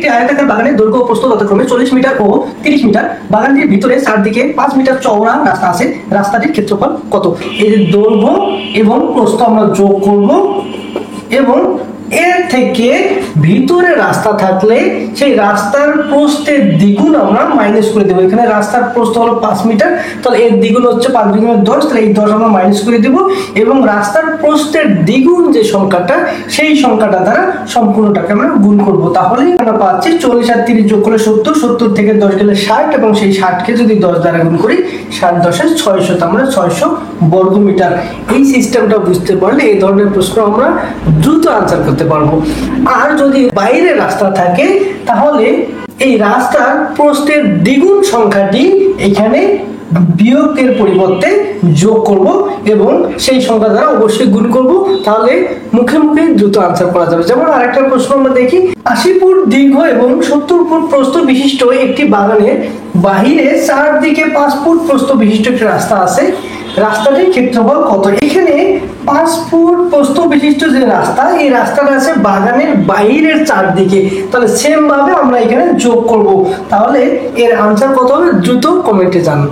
একটি আয়তাকার বাগানের দৈর্ঘ্য ও প্রস্থ যথাক্রমে 40 মিটার ও 30 মিটার। বাগানটির ভিতরে চারদিকে 5 মিটার চওড়া রাস্তা আছে। রাস্তাটির ক্ষেত্রফল কত? এই যে দৈর্ঘ্য এবং প্রস্থ আমরা যোগ করব এবং এর থেকে ভিতরে রাস্তা থাকলে সেই রাস্তার প্রস্থের দ্বিগুণ আমরা মাইনাস করে দেবো। এখানে রাস্তার প্রস্থ হলো 5 মিটার, তাহলে এর দ্বিগুণ হচ্ছে 5 দ্বিগুণে 10, তাহলে এই 10 আমরা মাইনাস করে দেব এবং রাস্তার প্রস্থের দ্বিগুণ যে সংখ্যাটা সেই সংখ্যাটা দ্বারা সম্পূর্ণটাকে আমরা গুণ করব। তাহলেই আমরা পাচ্ছি 40 আর 30 যোগ করলে 70, 70 থেকে 10 গেলে 60 এবং সেই 60কে যদি 10 দ্বারা গুণ করি 60 10 600, আমরা 600 বর্গমিটার। এই সিস্টেমটা বুঝতে পারলে এই ধরনের প্রশ্ন আমরা দ্রুত আনসার করতে পারবো। আর যদি বাইরে রাস্তা থাকে তাহলে এই রাস্তার প্রস্থের দ্বিগুণ সংখ্যাটি এখানে বিয়োগের পরিবর্তে যোগ করব এবং সেই সংখ্যা দ্বারা অবশ্যই গুণ করব, তাহলে মুখে মুখে দ্রুত আনসার করা যাবে। যেমন আরেকটা প্রশ্ন আমরা দেখি, 80 ফুট দীর্ঘ এবং 70 ফুট প্রস্থ বিশিষ্ট একটি বাগানের বাহিরে চারদিকে 5 ফুট প্রস্থ বিশিষ্ট একটি রাস্তা আছে। রাস্তাটির ক্ষেত্রফল কত? এখানে 5 ফুট প্রস্থ বিশিষ্ট যে রাস্তা, এই রাস্তাটা আছে বাগানের বাইরের চারদিকে, তাহলে সেম ভাবে আমরা এখানে যোগ করব। তাহলে এর আনসার কত হবে দ্রুত কমেন্টে জানান।